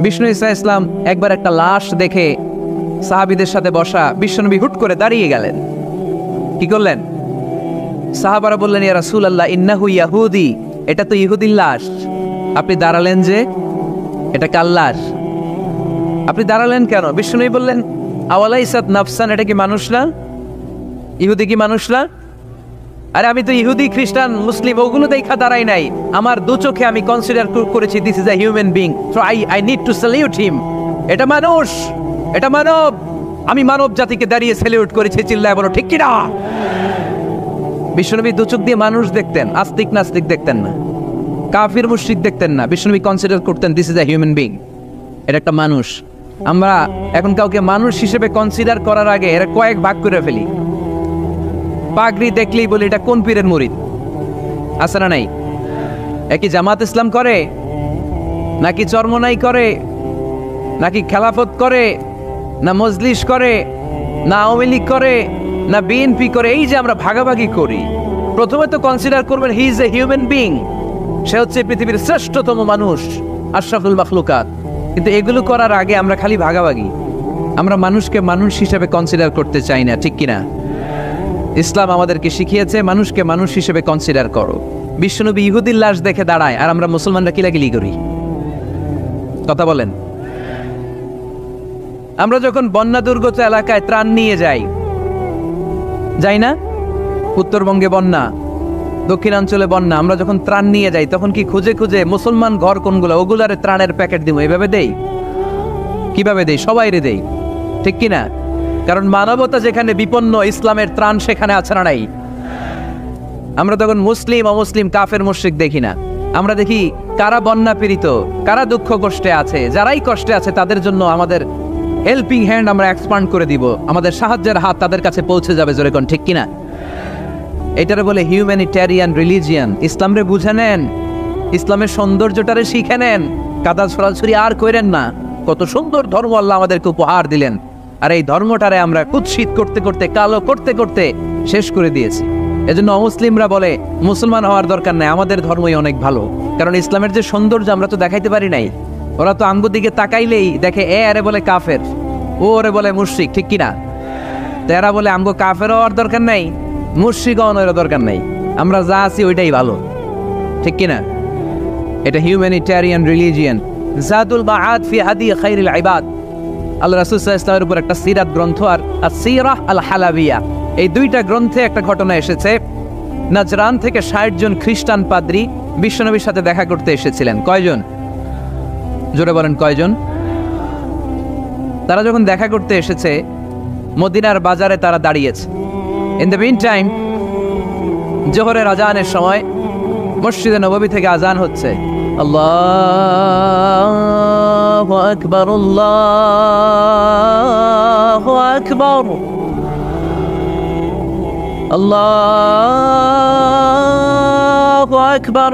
বিষ্ণু ঈসা ইসলাম একবার একটা লাশ দেখে সাহাবীদের সাথে বসা, বিশ্বনবী হুট করে দাঁড়িয়ে গেলেন। কি করলেন? সাহাবারা বললেন, ইয়া রাসূলুল্লাহ ইন্নাহু ইয়াহুদি, এটা তো ইহুদির লাশ। আপনি দাঁড়ালেন যে, এটা কার লাশ? আপনি দাঁড়ালেন কেন? বিষ্ণুনবী বললেন, আওয়ালাইসাত নাফসান, এটা কি মানুষ না? ইহুদি কি মানুষ না? আরে আমি তো ইহুদি, খ্রিস্টান, মুসলিম ওগুলো দেখা দাঁড়াই নাই। আমার দু চোখে আমি কনসিডার করেছি this is a human being, so I need to salute হিম। এটা মানুষ, এটা মানব। আমি মানব জাতিকে দাঁড়িয়ে স্যালিউট করেছি। চিল্লায় বলো ঠিক কি না? বিশ্বনবী দু চোখ দিয়ে মানুষ দেখতেন, আস্তিক নাস্তিক দেখতেন না, কাফির মুশরিক দেখতেন না। বিশ্বনবী কনসিডার করতেন this is a human being, এটা একটা মানুষ। আমরা এখন কাউকে মানুষ হিসেবে কনসিডার করার আগে এরা কয়েক ভাগ করে ফেলি। পাগড়ি দেখলেই বলি এটা কোন পীরের মুরিদ, আছে না নাই? একই জামাত ইসলাম করে, নাকি চরমনাই করে, নাকি খেলাফত করে, না মজলিস করে, না আওয়ামী লীগ করে, না বিএনপি করে? এই যে আমরা ভাগাভাগি করি, প্রথমে তো কনসিডার করবেন he is a human being, সে হচ্ছে পৃথিবীর শ্রেষ্ঠতম মানুষ, আশরাফুল মাখলুকাত। কিন্তু এগুলো করার আগে আমরা খালি ভাগাভাগি। আমরা মানুষকে মানুষ হিসেবে কনসিডার করতে চাই না, ঠিক কিনা? ইসলাম আমাদেরকে শিখিয়েছে মানুষকে মানুষ হিসেবে কনসিডার করো। বিশ্বনবী ইহুদির লাশ দেখে দাঁড়ায়, আর আমরা মুসলমানরা কিলাকিলি করি। কথা বলেন। আমরা যখন বন্যা দুর্গত এলাকায় ত্রাণ নিয়ে যাই না? উত্তরবঙ্গে বন্যা, দক্ষিণাঞ্চলে বন্যা, আমরা যখন ত্রাণ নিয়ে যাই তখন কি খুঁজে খুঁজে মুসলমান ঘর কোনগুলো ওগুলারে ত্রাণের প্যাকেট দিব এভাবে দেই? কিভাবে দেই? সবাইরে দেই, ঠিক কিনা? কারণ মানবতা যেখানে বিপন্ন, ইসলামের ত্রাণ সেখানে আছে না নাই? আমরা তখন মুসলিম অমুসলিম কাফের মুশরিক দেখি না, আমরা দেখি কারা বন্যা পীড়িত, কারা দুঃখ কষ্টে আছে। যারাই কষ্টে আছে তাদের জন্য আমাদের হেল্পিং হ্যান্ড আমরা এক্সপান্ড করে দিব, আমাদের সাহায্যের হাত তাদের কাছে পৌঁছে যাবে। জোরে কোন ঠিক কিনা? এটারে বলে হিউম্যানিটেরিয়ান রিলিজিয়ান। ইসলামরে বুঝে নেন, ইসলামের সৌন্দর্যটারে শিখে নেন, কাদা ছড়াছড়ি আর কইরেন না। কত সুন্দর ধর্ম আল্লাহ আমাদেরকে উপহার দিলেন, আর এই ধর্মটারে আমরা কুৎসিত করতে করতে, কালো করতে করতে শেষ করে দিয়েছি। এজন্য অমুসলিমরা বলে মুসলমান হওয়ার দরকার নাই, আমাদের ধর্মই অনেক ভালো। কারণ ইসলামের যে সৌন্দর্য আমরা তো দেখাইতে পারি নাই। ওরা তো আঙ্গুর দিকে তাকাইলেই দেখে এ আরে বলে কাফের, ও ওরে বলে মুশরিক, ঠিক কিনা? এরা বলে আমগো কাফের হওয়ার দরকার নাই, মুশরিক হওয়ার দরকার নাই, আমরা যা আছি ওইটাই ভালো, ঠিক কিনা? এটা হিউম্যানিটেরিয়ান রিলিজিয়ান। জাদুল মাআদ ফি হাদি খায়রিল ইবাদ, আল্লাহ রাসূল সাল্লাল্লাহু আলাইহি ওয়াসাল্লামের উপর একটা সিরাত গ্রন্থ আর আসসিরাহ আল হালাবিয়া, এই দুইটা গ্রন্থে একটা ঘটনা এসেছে। নাজরান থেকে ৬০ জন খ্রিস্টান পাদ্রী বিশ্বনবীর সাথে দেখা করতে এসেছিলেন। কয়জন? জোরে বলেন কয়জন? তারা যখন দেখা করতে এসেছে, মদিনার বাজারে তারা দাঁড়িয়েছে। ইন দ্য মিন টাইম জোহরের আজানের সময় মসজিদে নববী থেকে আজান হচ্ছে। আল্লাহু আকবার, আল্লাহু আকবার, আল্লাহু আকবার,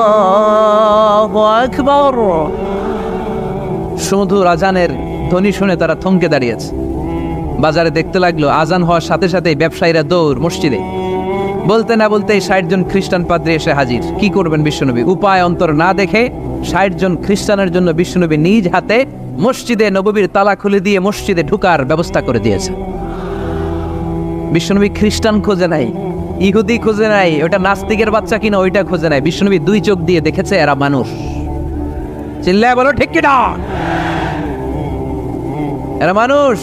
আল্লাহু আকবার। সুমধুর আজানের ধ্বনি শুনে তারা থমকে দাঁড়িয়েছে। বাজারে দেখতে লাগলো আজান হওয়ার সাথে সাথে ব্যবসায়ীরা দৌড় মসজিদে। বলতে না বলতেই ৬০ জন খ্রিস্টান পাদ্রী এসে হাজির। কি করবেন বিশ্বনবী? উপায় অন্তর না দেখে ৬০ জন খ্রিস্টানের জন্য বিশ্বনবী নিজ হাতে মসজিদে নববীর তালা খুলে দিয়ে মসজিদে ঢুকার ব্যবস্থা করে দিয়েছে। বিশ্বনবী খ্রিস্টান খোঁজে নাই, ইহুদি খোঁজে নাই, ওটা নাস্তিকের বাচ্চা কিনা ওইটা খোঁজে নাই। বিশ্বনবী দুই চোখ দিয়ে দেখেছে এরা মানুষ। চিল্লায় বলো ঠিক কিনা? এরা মানুষ।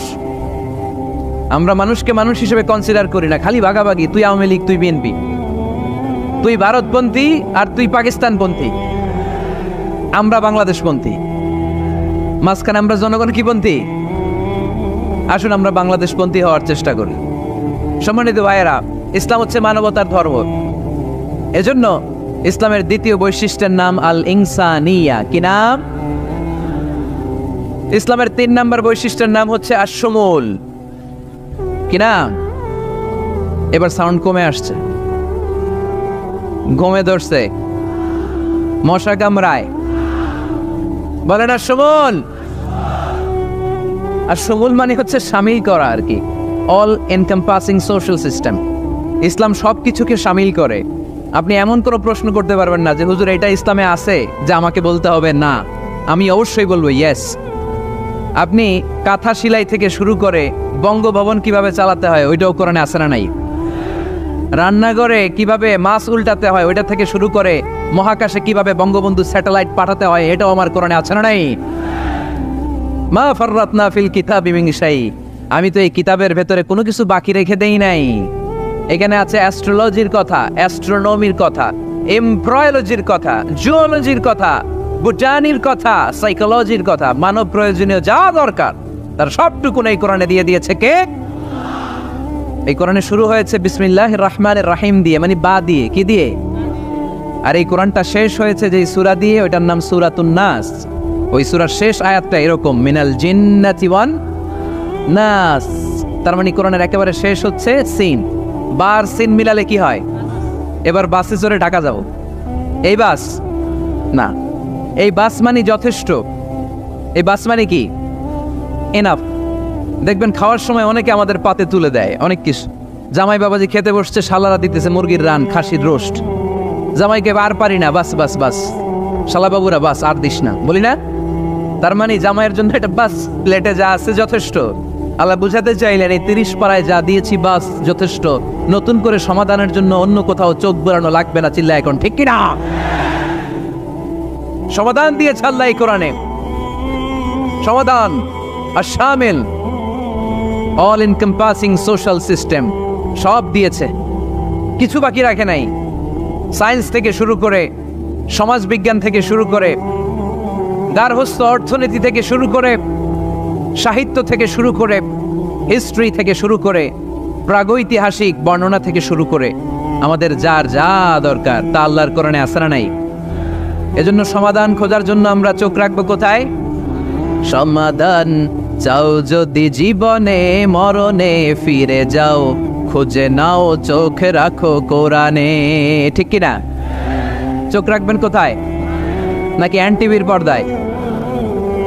আমরা মানুষকে মানুষ হিসেবে কনসিডার করি না, খালি ভাগাভাগি। তুই আওয়ামী লীগ, তুই বিএনপি, তুই ভারতপন্থী আর তুই পাকিস্তানপন্থী, আমরা বাংলাদেশপন্থী। মাঝখানে আমরা জনগণ কি পন্থী? আসুন আমরা বাংলাদেশপন্থী হওয়ার চেষ্টা করি। সম্মানিত ভাইয়েরা, ইসলাম হচ্ছে মানবতার ধর্ম। এজন্য ইসলামের দ্বিতীয় বৈশিষ্ট্যের নাম আল ইনসানিয়া। কি নাম? ইসলামের ৩ নম্বর বৈশিষ্ট্যের নাম হচ্ছে আশ-শুমুল। কি নাম? এবার সাউন্ড কমে আসছে, ঘুমে ধরছে, মশা কামড়ায়, বলেন আশ-শুমুল। আশ-শুমুল মানে হচ্ছে শামিল করা আর কি, অল এনকম্পাসিং সোশ্যাল সিস্টেম। ইসলাম সব কিছুকে শামিল করে। আপনি এমন কোনো প্রশ্ন করতে পারবেন না যে হুজুর এটা ইসলামে আছে যে আমাকে বলতে হবে না, আমি অবশ্যই বলবো ইয়েস। আপনি কাঁথা সেলাই থেকে শুরু করে বঙ্গভবন কিভাবে চালাতে হয় ওইটাও কোরআনে আছে না নাই? রান্নাঘরে কিভাবে মাছ উল্টাতে হয় ওইটা থেকে শুরু করে মহাকাশে কিভাবে বঙ্গবন্ধু স্যাটেলাইট পাঠাতে হয় এটাও আমার কোরআনে আছে না নাই? মা ফাররাতনা ফিল কিতাবি মিন শাই, আমি তো এই কিতাবের ভেতরে কোনো কিছু বাকি রেখে দেই নাই। এখানে আছে অ্যাস্ট্রোলজির কথা, অ্যাস্ট্রোনমির কথা, এমব্রয়োলজির কথা, জুওলজির কথা, বোটানির কথা, সাইকোলজির কথা, মানব প্রয়োজনীয় যা দরকার তার সবটুকু এই কোরআনে দিয়ে দিয়েছে কে? এই কোরআনে শুরু হয়েছে বিসমিল্লাহির রহমানির রহিম দিয়ে, মানে বা দিয়ে, কি দিয়ে? আর এই কোরআনটা শেষ হয়েছে যে সূরা দিয়ে, ওইটার নাম সূরাতুন নাস। ওই সূরার শেষ আয়াতটা এরকম, মিনাল জিন্নাতি ওয়ান নাস। তার মানে কোরআনের একেবারে শেষ হচ্ছে সিন। বার সিন মিলালে কি হয়? এবার বাসে চড়ে ঢাকা যাব, এই বাস না, এই বাস মানে যথেষ্ট, এই বাস মানে কি? এনাফ। দেখবেন খাওয়ার সময় অনেকে আমাদের পাতে তুলে দেয় অনেক কিছু। জামাই বাবাজি খেতে বসছে, শালারা দিতেছে মুরগির রান, খাসির রোস্ট। জামাইকে আর পারি না, বাস বাস বাস, শালা বাবুরা বাস আর দিস না, বলি না? তার মানে জামাইয়ের জন্য এটা বাস, প্লেটে যা আছে যথেষ্ট। আল্লাহ বুঝাতে চাইলেন এই 30 পাড়ায় যা দিয়েছি বাস যথেষ্ট, নতুন করে সমাধানের জন্য অন্য কোথাও চোখ বোলানো লাগবে না। চিল্লা এখন ঠিক কিনা? সমাধান দিয়েছে আল্লাহ এই কোরআনে, সমাধান আর শামিল, অল এনকম্পাসিং সোশ্যাল সিস্টেম সব দিয়েছে, কিছু বাকি রাখে নাই। সায়েন্স থেকে শুরু করে, সমাজ বিজ্ঞান থেকে শুরু করে, গার্হস্থ্য অর্থনীতি থেকে শুরু করে, সাহিত্য থেকে শুরু করে, হিস্ট্রি থেকে শুরু করে, প্রাগৈতিহাসিক বর্ণনা থেকে শুরু করে আমাদের যার যা দরকার তা আল্লাহর কোরআনে আছে না নাই? এজন্য সমাধান খোঁজার জন্য আমরা চোখ রাখবো কোথায়? সমাধান চাও যদি জীবনে মরণে ফিরে যাও, খুঁজে নাও চোখ রাখো কোরআনে। ঠিক কিনা? চোখ রাখবেন কোথায়? নাকি এনটিভির পর্দায়,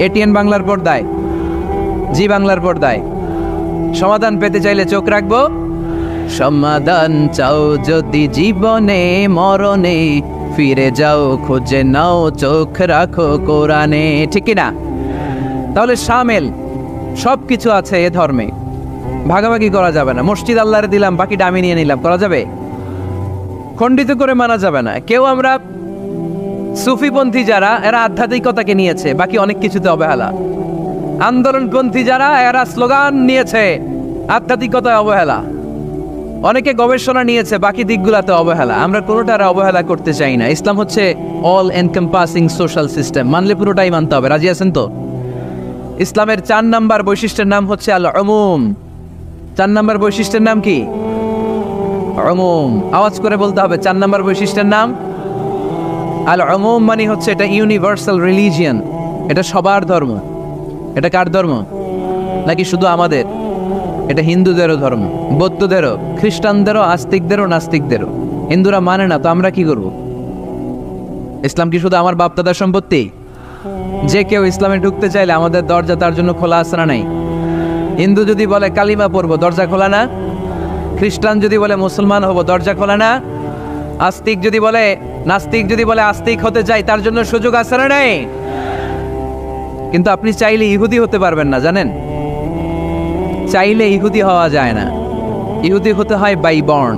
এটিএন বাংলার পর্দায়, জি বাংলার পর্দায়? সমাধান পেতে চাইলে চোখ রাখবো। সমাধান চাও যদি জীবনে মরণে ফিরে যাও, খুঁজে নাও চোখ রাখো কোরআনে। ঠিক কিনা? তাহলে শামিল সব কিছু আছে এ ধর্মে, ভাগাভাগি করা যাবে না। মসজিদ আল্লাহরে দিলাম, বাকিটা আমি নিয়ে নিলাম, করা যাবে? খণ্ডিত করে মানা যাবে না। কেউ আমরা সুফিপন্থী যারা, এরা আধ্যাত্মিকতাকে নিয়েছে, বাকি অনেক কিছুতে অবহেলা। আন্দোলনপন্থী যারা, এরা স্লোগান নিয়েছে, আধ্যাত্মিকতায় অবহেলা। অনেকে গবেষণা নিয়েছে, বাকি দিকগুলাতে অবহেলা। আমরা কোনোটার অবহেলা করতে চাই না। ইসলাম হচ্ছে অল এনকম্পাসিং সোশ্যাল সিস্টেম, মানলে পুরোটাই মানতে হবে। রাজি আছেন তো? ইসলামের 4 নাম্বার বৈশিষ্ট্যের নাম হচ্ছে আল উমুম। 4 নাম্বার বৈশিষ্ট্যের নাম কি? উমুম। আওয়াজ করে বলতে হবে, 4 নাম্বার বৈশিষ্ট্যের নাম আল উমুম। মানে হচ্ছে এটা ইউনিভার্সাল রিলিজিয়ান, এটা সবার ধর্ম। এটা কার ধর্ম? নাকি শুধু আমাদের? এটা হিন্দুদেরও ধর্ম, বৌদ্ধদেরও, খ্রিস্টানদেরও, আস্তিকদেরও, নাস্তিকদেরও। হিন্দুরা মানে না তো আমরা কি করব? ইসলাম কি শুধু আমার বাপদাদার সম্পত্তি? যে কেউ ইসলামে ঢুকতে চাইলে আমাদের দরজা তার জন্য খোলা আছে না নাই? হিন্দু যদি বলে কালিমা পড়বো, দরজা খোলা না? খ্রিস্টান যদি বলে মুসলমান হব, দরজা খোলা না? আস্তিক যদি বলে, নাস্তিক যদি বলে আস্তিক হতে চাই, তার জন্য সুযোগ আছে না নাই? কিন্তু আপনি চাইলে ইহুদি হতে পারবেন না, জানেন? চাইলে ইহুদি হওয়া যায় না। ইহুদি হতে হয় বাই বর্ন,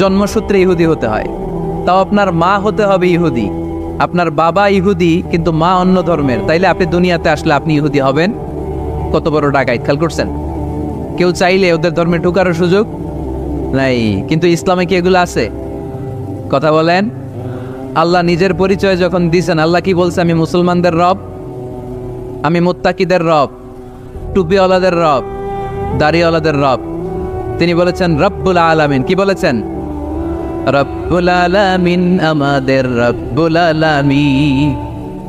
জন্মসূত্রে ইহুদি হতে হয়। তাও আপনার মা হতে হবে ইহুদি। আপনার বাবা ইহুদি কিন্তু মা অন্য ধর্মের, তাইলে আপনি দুনিয়াতে আসলে আপনি ইহুদি হবেন? কত বড় ডাকাইত! খেয়াল করছেন? কেউ চাইলে ওদের ধর্মে ঢুকারও সুযোগ নাই। কিন্তু ইসলামে কি এগুলো আছে? কথা বলেন। আল্লাহ নিজের পরিচয় যখন দিয়েছেন, আল্লাহ কি বলছে? আমি মুসলমানদের রব, আমি মুত্তাকিদের রব, টুপিওয়ালাদের রব, দাড়িওয়ালাদের রব। তিনি বলেছেন রব্বুল আলামিন। কি বলেছেন? রব্বুল আলামিন, আমাদের রব্বুল আলামিন।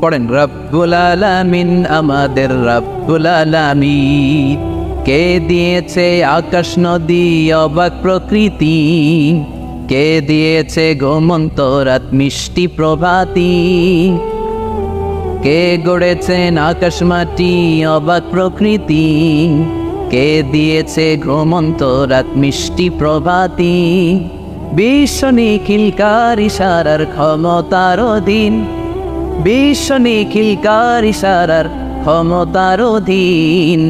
পড়েন, রব্বুল আলামিন, আমাদের রব্বুল আলামিন। কে দিয়েছে আকাশ নদী অবাক প্রকৃতি, কে দিয়েছে ঘুমন্ত রাত মিষ্টি প্রভাতী, কে গড়েছেন আকাশ মাটি অবাক প্রকৃতি, কে দিয়েছে ঘুমন্ত রাত মিষ্টি প্রভাতী, বিশ্ব নিখিলকার ইশারার ক্ষমতার অধীন, বিশ্ব নিখিলকার ইশারার ক্ষমতার অধীন,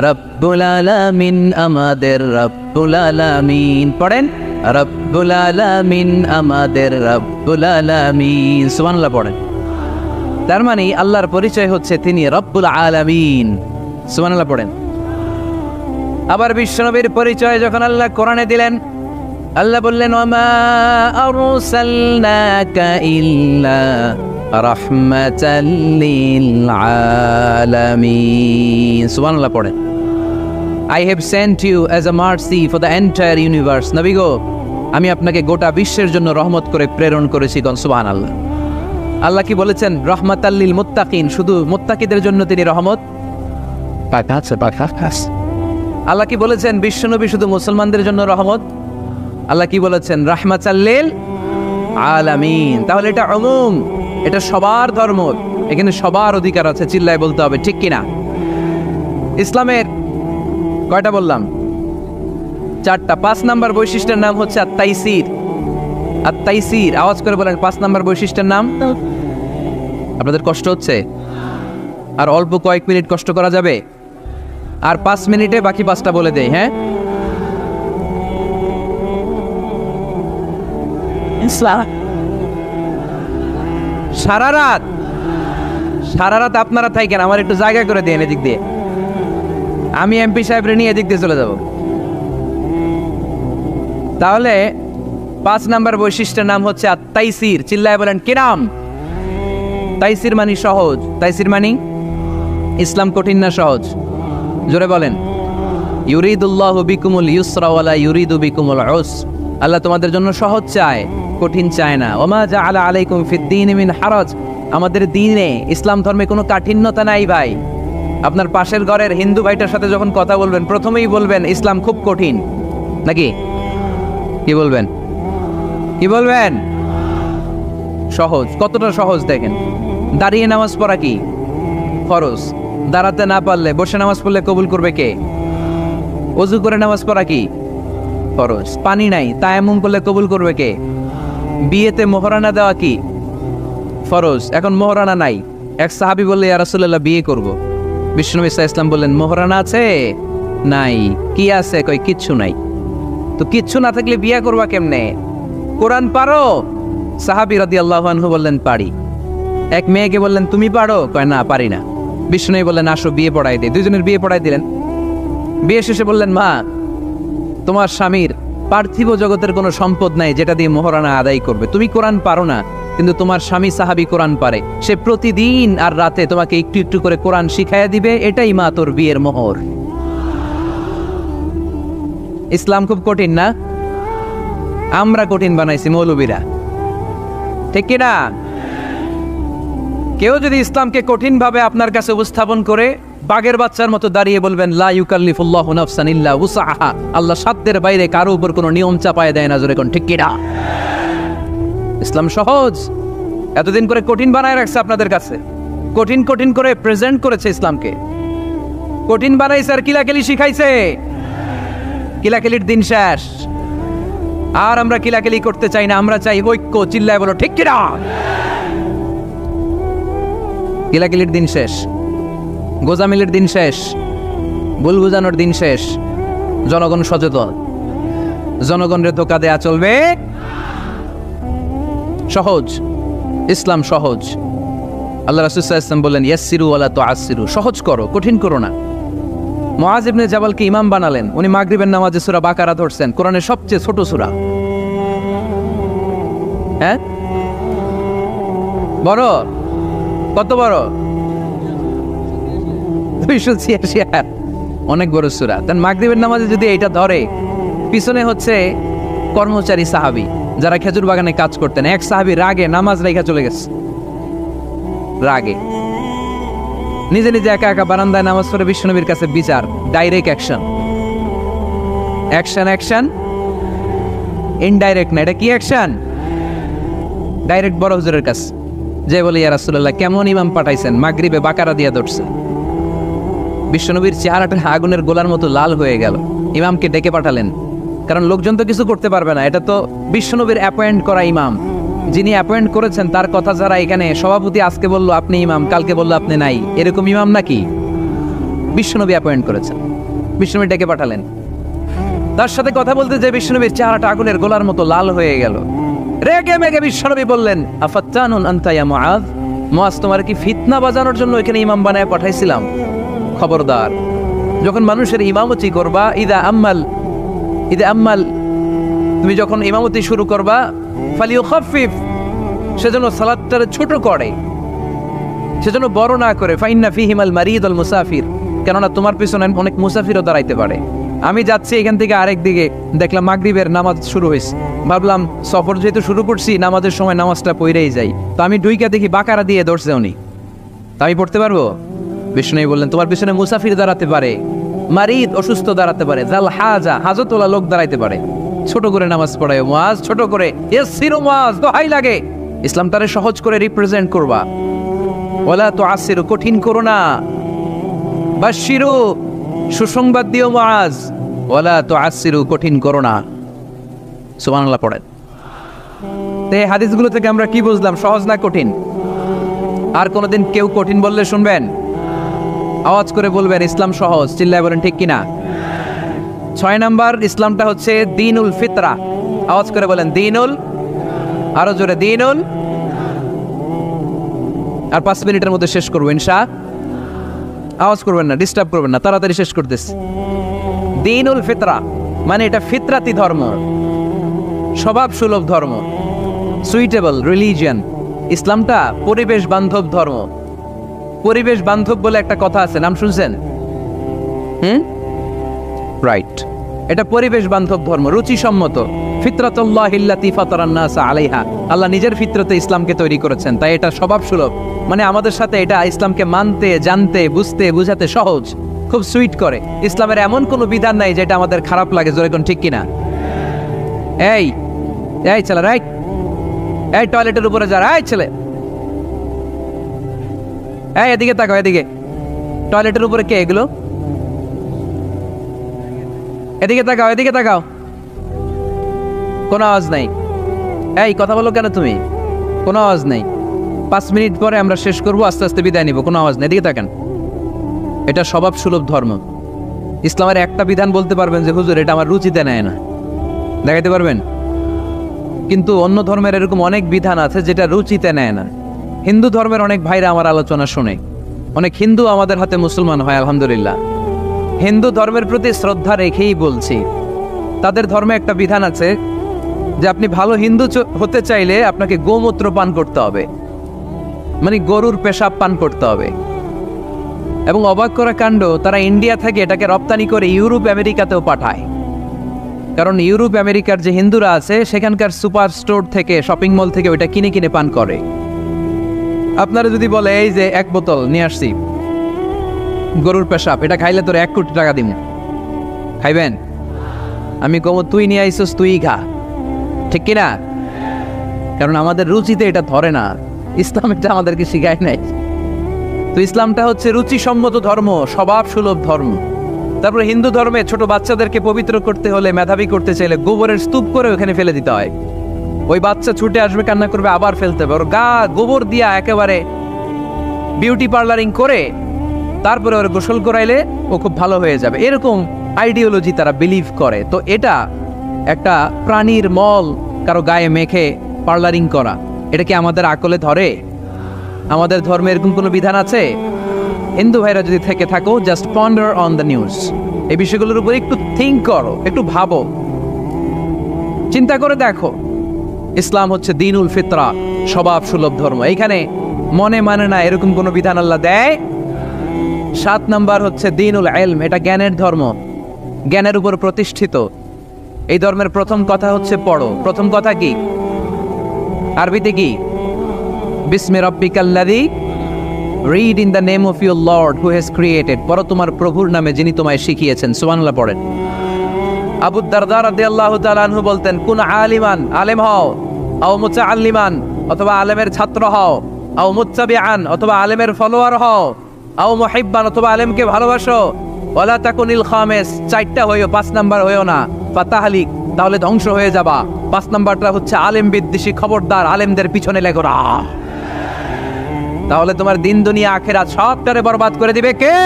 রব্বুল আলামিন আমাদের রব্বুল আলামিন। পড়েন, রব্বুল আলামিন আমাদের রব্বুল আলামিন। সুবহানাল্লাহ পড়েন। তার মানে আল্লাহর পরিচয় হচ্ছে তিনি রব্বুল আলামিন। সুবহানাল্লাহ পড়েন। আবার বিশ্বনবীর পরিচয় যখন আল্লাহ কোরআনে দিলেন, আল্লাহ বললেন ওয়ামা আরসালনাকা ইল্লা রাহমাতাল লিল আলামিন। সুবহানাল্লাহ পড়েন। I have sent you as a mercy for the entire universe. নবী গো, আমি আপনাকে গোটা বিশ্বের জন্য রহমত করে প্রেরণ করেছি। গণ সুবহানাল্লাহ। আল্লাহ কি বলেছেন? রহমাতাল লিল মুত্তাকিন, শুধু মুত্তাকিদের জন্য তিনি রহমত। আল্লাহ কি বলেছেন? বিশ্বনবী শুধু মুসলমানদের জন্য রহমত। আল্লাহ কি বলেছেন? রাহমাতাল লিল আলামিন। তাহলে এটা উমুম, এটা সবার ধর্ম, এখানে সবার অধিকার আছে। চিল্লায় বলতে হবে, ঠিক কিনা? ইসলামের কয়টা বললাম? 4টা। 5 নাম্বার বৈশিষ্ট্যের নাম হচ্ছে আত-তাইসির। আত-তাইসির, আওয়াজ করে বলেন 5 নাম্বার বৈশিষ্ট্যের নাম। আপনাদের কষ্ট হচ্ছে? আর অল্প কয়েক মিনিট কষ্ট করা যাবে? আর 5 মিনিটে বাকি 5টা বলে দেই। হ্যাঁ, সারা রাত আপনারা থাকেন, আমার একটু জায়গা করে দেন এদিক দিয়ে। আমি এমপি সাহেবরে নিয়ে এদিক দিয়ে চলে যাব। তাহলে 5 নাম্বার বৈশিষ্ট্যের নাম হচ্ছে আত-তাইসির। চিল্লায় বলেন কি নাম? তাইসির মানে সহজ। তাইসির মানে ইসলাম কঠিন না সহজ? জোরে বলেন। ইউরিদুল্লাহু বিকুমুল ইউসরা ওয়ালা ইউরিদু বিকুমুল উসর। আল্লাহ তোমাদের জন্য সহজ চায়, কঠিন চায় না। ওমা জাআলা আলাইকুম ফিদ-দীনি মিন হারাজ। আমাদের দ্বীনে, ইসলাম ধর্মে কোনো কাঠিন্যতা নাই ভাই। আপনার পাশের ঘরের হিন্দু ভাইটার সাথে যখন কথা বলবেন, প্রথমেই বলবেন ইসলাম খুব কঠিন, নাকি? কি বলবেন? কি বলবেন? সহজ। কতটা সহজ দেখেন। দাঁড়িয়ে নামাজ পড়া কি ফরজ? দাঁড়াতে না পারলে বসে নামাজ পড়লে কবুল করবে কে? ওযু করে নামাজ পড়া কি ফরজ? পানি নাই, তায়াম্মুম করলে কবুল করবে কে? বিয়েতে মোহরানা দেওয়া কি ফরজ? এখন মোহরানা নাই। এক সাহাবী বললে ইয়া রাসূলুল্লাহ বিয়ে করব। বিশ্বনবী সাল্লাল্লাহু আলাইহি ওয়াসাল্লাম বললেন মোহরানা আছে? নাই। কি আছে? কই কিচ্ছু নাই। তো কিচ্ছু না থাকলে বিয়ে করবা কেমনে? কোরআন পারো? সাহাবী রাদিয়াল্লাহু আনহু বললেন পারি। এক মেয়েকে বললেন তুমি পারো? কয় না, পারি না। বিশ্বনবী বললেন আসো বিয়ে পড়াই দে। দুইজনের বিয়ে পড়াই দিলেন। বিয়ে শেষে বললেন মা, তোমার স্বামীর পার্থিব জগতের কোনো সম্পদ নাই যেটা দিয়ে মোহরানা আদায় করবে। তুমি কোরআন পারো না, কিন্তু তোমার স্বামী সাহাবী কোরআন পারে। সে প্রতিদিন আর রাতে তোমাকে একটু একটু করে কোরআন শিখাইয়া দিবে। এটাই মা তোর বিয়ের মোহর। ইসলাম খুব কঠিন না? আমরা কঠিন বানাইছি মৌলবীরা, ঠিক কিনা? কেউ যদি ইসলামকে কঠিন ভাবে আপনার কাছে উপস্থাপন করে, বাঘের বাচ্চার মতো দাঁড়িয়ে বলবেন লা ইউকাল্লিফুল্লাহু নাফসান ইল্লা উসআহা। আল্লাহ সাধ্যের বাইরে কারো উপর কোনো নিয়ম চাপায় দেয় না। জোরে কোন ঠিক কিনা? ইসলাম সহজ। এতদিন করে কঠিন বানায় রাখছে আপনাদের কাছে, কঠিন কঠিন করে প্রেজেন্ট করেছে ইসলামকে। কঠিন বানাইছে আর কিলাকিলি শিখাইছে। কিলাকিলির দিন শেষ। আর আমরা কিলাকিলি করতে চাই না, আমরা চাই ঐক্য। চিল্লায় বলো ঠিক কিনা? কিলাকিলির দিন শেষ, গোজামিলের দিন শেষ, ভুল বুঝানোর দিন শেষ। জনগণ সচেতন, জনগণের ধোকা দেয়া চলবে। সহজ, ইসলাম সহজ। আল্লাহ রাসূল সাল্লাল্লাহু আলাইহি ওয়াসাল্লাম বললেন ইয়াসসিরু ওয়ালা তুআসসিরু। সহজ করো, কঠিন করো না। মুআয ইবনে জাবালকে ইমাম বানালেন। উনি মাগরিবের নামাজে সূরা বাকারা ধরছেন, কোরআনের সবচেয়ে ছোট সূরা। হ্যাঁ, বড়? কত বড়? 286। অনেক বড় সূরা। তার মাগরিবের নামাজে যদি এটা ধরে, পিছনে হচ্ছে কর্মচারী সাহাবী যারা খেজুর বাগানে কাজ করতেন। এক সাহাবী রাগে নামাজ রেখা চলে গেছে। রাগে নিজে নিজে একা একা বারান্দায় নামাজ পড়ে বিশ্বনবীর কাছে বিচার। Direct action, action action, indirect না। এটা কি অ্যাকশন? ডাইরেক্ট বড় হুজুরের কাছে যে বলে ইয়া রাসূলুল্লাহ কেমন ইমাম পাঠাইছেন, মাগরিবে বাকারা দিয়া ধরছে। বিশ্বনবীর চেহারাটা আগুনের গোলার মতো লাল হয়ে গেল। ইমামকে ডেকে পাঠালেন। কারণ লোকজন তো কিছু করতে পারবে না, এটা তো বিশ্বনবীর অ্যাপয়েন্ট করা ইমাম। যিনি অ্যাপয়েন্ট করেছেন তার কথা যারা এখানে সভাপতি আজকে বললো আপনি ইমাম, কালকে বললো আপনি নাই, এরকম ইমাম নাকি? বিশ্বনবী অ্যাপয়েন্ট করেছেন, বিশ্বনবী ডেকে পাঠালেন। তার সাথে কথা বলতে যে বিশ্বনবীর চেহারাটা আগুনের গোলার মতো লাল হয়ে গেল। রেগে মেগে বিশ্বনবী বললেন, আফাত্তানুন আনতা ইয়া মুআয, মুআয তোমার কি ফিতনা বাজানোর জন্য এখানে ইমাম বানায় পাঠাইছিলাম? খবরদার, যখন মানুষের ইমামতি করবা, ইদা আম্মাল তুমি যখন ইমামতি শুরু করবা, ফালিউখাফফিফ, সেজন্য সালাতটারে ছোট করে, সেজন্য বড় না করে। ফাইন্না ফিহিমাল মারিদ আল মুসাফির, কেননা তোমার পিছনে অনেক মুসাফিরও দাঁড়াইতে পারে। আমি যাচ্ছি এখান থেকে আরেক দিকে, দেখলাম মাগরিবের নামাজ শুরু হয়েছে, ভাবলাম সফর যেহেতু শুরু করছি নামাজের সময় নামাজটা পড়েই যাই, তো আমি ডুইকা দেখি বাকারা দিয়ে ধরছে উনি, তা আমি পড়তে পারবো? বিষ্ণু বললেন তোমার পিছনে মুসাফির দাঁড়াতে পারে, মারিদ অসুস্থ দাঁড়াতে পারে, জাল হাজা হাজতওয়ালা লোক দাঁড়াইতে পারে, ছোট করে নামাজ পড়ায় মুআয, ছোট করে। ইয়াসসিরু মুআয, দোহাই লাগে ইসলামটারে সহজ করে রিপ্রেজেন্ট করবা। ওয়ালা তুআসসিরু, কঠিন করো না। বাশশিরু, সুসংবাদ দিও মুআয, ওয়ালা তুআসসিরু, কঠিন করো না। সুবহানাল্লাহ পড়েন। তো এই হাদিসগুলো থেকে আমরা কি বুঝলাম? সহজ না কঠিন? আর কোনোদিন কেউ কঠিন বললে শুনবেন? আওয়াজ করে বলবেন ইসলাম সহজ, চিল্লায় বলেন ঠিক কিনা। 6 নাম্বার, ইসলামটা হচ্ছে দীনুল ফিতরা। আওয়াজ করে বলেন দীনুল, আরো জোরে দীনুল। আর 5 মিনিটের মধ্যে শেষ করবো ইনশাআল্লাহ। আওয়াজ করবেন না, ডিস্টার্ব করবেন না, তাড়াতাড়ি শেষ করতেছি। দীনুল ফিতরা মানে এটা ফিতরাতি ধর্ম, স্বভাব সুলভ ধর্ম, সুইটেবল রিলিজিয়ান। ইসলামটা পরিবেশ বান্ধব ধর্ম। পরিবেশ বান্ধব বলে একটা কথা আছে, নাম শুনছেন? রাইট, এটা পরিবেশ বান্ধব ধর্ম, রুচিসম্মত। ফিতরাতুল্লাহিল্লাতী ফাতারান নাস আলাইহা, আল্লাহ নিজের ফিতরতে ইসলামকে তৈরি করেছেন, তাই এটা স্বভাব সুলভ। মানে আমাদের সাথে এটা ইসলামকে মানতে, জানতে, বুঝতে, বুঝাতে সহজ, খুব সুইট করে। ইসলামের এমন কোনো বিধান নাই যেটা আমাদের খারাপ লাগে, জোরে কোন ঠিক কিনা? এই এই ছেলে, রাইট, এই টয়লেটের উপরে যা, এই ছেলে, এই এদিকে তাকাও, এদিকে। টয়লেটের উপরে কে এগুলো? এদিকে তাকাও, এদিকে তাকাও। কোনো আওয়াজ নাই। এই কথা বলো কেন তুমি? কোনো আওয়াজ নাই। 5 মিনিট পরে আমরা শেষ করবো, আস্তে আস্তে বিদায় নিব, কোনো আওয়াজ নেই। এদিকে তাকান। এটা স্বভাব সুলভ ধর্ম। ইসলামের একটা বিধান বলতে পারবেন যে হুজুর এটা আমার রুচিতে নেয় না, দেখাইতে পারবেন? কিন্তু অন্য ধর্মের এরকম অনেক বিধান আছে যেটা রুচিতে নেয় না। হিন্দু ধর্মের অনেক ভাইরা আমার আলোচনা শুনে, অনেক হিন্দু আমাদের হাতে মুসলমান হয় আলহামদুলিল্লাহ। হিন্দু ধর্মের প্রতি শ্রদ্ধা রেখেই বলছি, তাদের ধর্মে একটা বিধান আছে যে আপনি ভালো হিন্দু হতে চাইলে আপনাকে গোমূত্র পান করতে হবে, মানে গরুর পেশাব পান করতে হবে। এবং অবাক করা কাণ্ড, তারা ইন্ডিয়া থেকে এটাকে রপ্তানি করে ইউরোপ আমেরিকাতেও পাঠায়। কারণ ইউরোপ আমেরিকার যে হিন্দুরা আছে সেখানকার সুপার স্টোর থেকে, শপিং মল থেকে ওইটা কিনে কিনে পান করে। আপনারা যদি বলে এই যে 1 বোতল নিয়ে আসছি গরুর পেশাব, এটা খাইলে তোর 1 কোটি টাকা দিব, খাইবেন? আমি কমো তুই নিয়ে আইসোস, তুই খা, ঠিক কিনা? কারণ আমাদের রুচিতে এটা ধরে না, ইসলাম এটা আমাদেরকে শিখায় নাই। তো ইসলামটা হচ্ছে রুচিসম্মত ধর্ম, স্বভাব সুলভ ধর্ম। তারপরে হিন্দু ধর্মে ছোট বাচ্চাদেরকে পবিত্র করতে হলে, মেধাবী করতে চাইলে গোবরের স্তূপ করে ওখানে ফেলে দিতে হয়। ওই বাচ্চা ছুটে আসবে, কান্না করবে, আবার ফেলতে হবে। ওর গা গোবর দিয়া একেবারে বিউটি পার্লারিং করে তারপরে ওর গোসল করাইলে ও খুব ভালো হয়ে যাবে, এরকম আইডিওলজি তারা বিলিভ করে। তো এটা একটা প্রাণীর মল কারো গায়ে মেখে পার্লারিং করা, এটা কি আমাদের আকলে ধরে? আমাদের ধর্মে এরকম কোনো বিধান আছে? হিন্দু ভাইরা যদি থেকে থাকো, just ponder on the news, এই বিষয়গুলোর উপর একটু থিঙ্ক করো, একটু ভাবো, চিন্তা করে দেখো। ইসলাম হচ্ছে দীনুল ফিতরা, স্বভাব সুলভ ধর্ম। এইখানে মনে মানে না এরকম কোনো বিধান আল্লাহ দেয়। 7 নাম্বার হচ্ছে দীনুল ইলম, এটা জ্ঞানের ধর্ম, জ্ঞানের উপর প্রতিষ্ঠিত। এই ধর্মের প্রথম কথা হচ্ছে পড়ো। প্রথম কথা কি? আরবিতে কি? বিসমি রাব্বিকাল্লাযী, read in the name of your lord who has created, পড়ো তোমার প্রভুর নামে যিনি তোমায় শিখিয়েছেন। সুবহানাল্লাহ পড়েন। আবু দারদা রাদিয়াল্লাহু তাআলা আনহু বলতেন, কুন আলিমান, আলেম হও, আও মুতাআল্লিমান, অথবা আলেমের ছাত্র হও, আও মুত্তাবিআন, অথবা আলেমের ফলোয়ার হও, আও মুহিব্বান, অথবা আলেমকে ভালোবাসো, ওয়ালা তাকুনিল খামিস, 4টা হইও, 5 নাম্বার হইও না। বা তাহলিক, তাহলে ধ্বংস হয়ে যাবা। 5 নাম্বারটা হচ্ছে আলেম বিদ্বেষী, খবরদার আলেমদের পিছনে লেগো না, তাহলে তোমার দিন দুনিয়া আখিরাত সবটারে বরবাদ করে দিবে কে?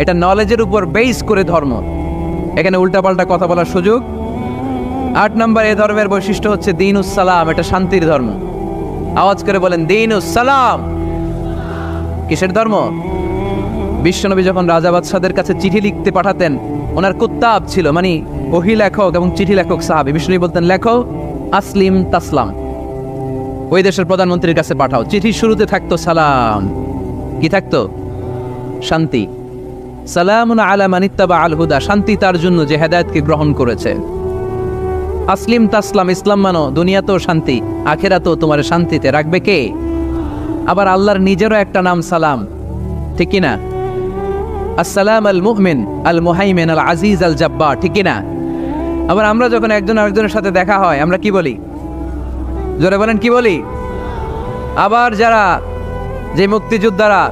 এটা নলেজের উপর বেস করে ধর্ম, এখানে উল্টাপাল্টা কথা বলার সুযোগ। 8 নাম্বার এই ধর্মের বৈশিষ্ট্য হচ্ছে দীনুস সালাম, এটা শান্তির ধর্ম। আওয়াজ করে বলেন দীনুস সালাম। কিসের ধর্ম? বিশ্বনবী যখন রাজা বাদশাদের কাছে চিঠি লিখতে পাঠাতেন, ওনার কুত্তাব ছিল, মানে ওহী লেখক এবং চিঠি লেখক সাহাবী। বিশ্বনবী বলতেন লেখো আসলিম তাসলাম, ওই দেশের প্রধানমন্ত্রীর কাছে পাঠাও। চিঠির শুরুতে থাকতো সালাম, কি থাকতো? শান্তি। সালামুন আলা মান ইত্তাবা আল হুদা, শান্তি তার জন্য যে হেদায়েতকে গ্রহণ করেছে। আসলিম তাসলাম, ইসলাম মানো, দুনিয়াতেও শান্তি, আখিরাতেও তোমার শান্তিতে রাখবে কে? আবার আল্লাহর নিজেরও একটা নাম সালাম, ঠিক কি না? আসসালাম আল মুমিন আল মুহাইমিন আল আজিজ আল জাব্বার, ঠিক কি না? আবার আমরা যখন একজন আরেকজনের সাথে দেখা হয় আমরা কি বলি? জোরে বলেন কি বলি? আবার যারা যে মুক্তিযোদ্ধারা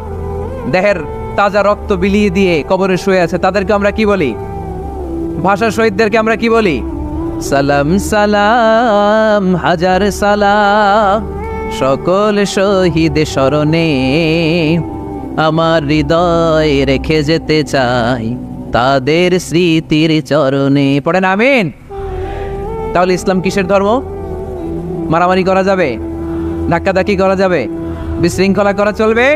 দেহের তাজা রক্ত বিলিয়ে দিয়ে কবরে শুয়ে আছে তাদেরকে আমরা কি বলি? ভাষা শহীদদেরকে আমরা কি বলি? সালাম সালাম হাজার সালাম সকল শহীদ স্মরণে, আমার হৃদয় রেখে যেতে চাই তাদের স্মৃতির চরণে। পড়েন আমিন। তাহলে ইসলাম কিসের ধর্ম? মারামারি করা যাবে? ধাক্কাধাক্কি করা যাবে? বিশৃঙ্খলা করা চলবে?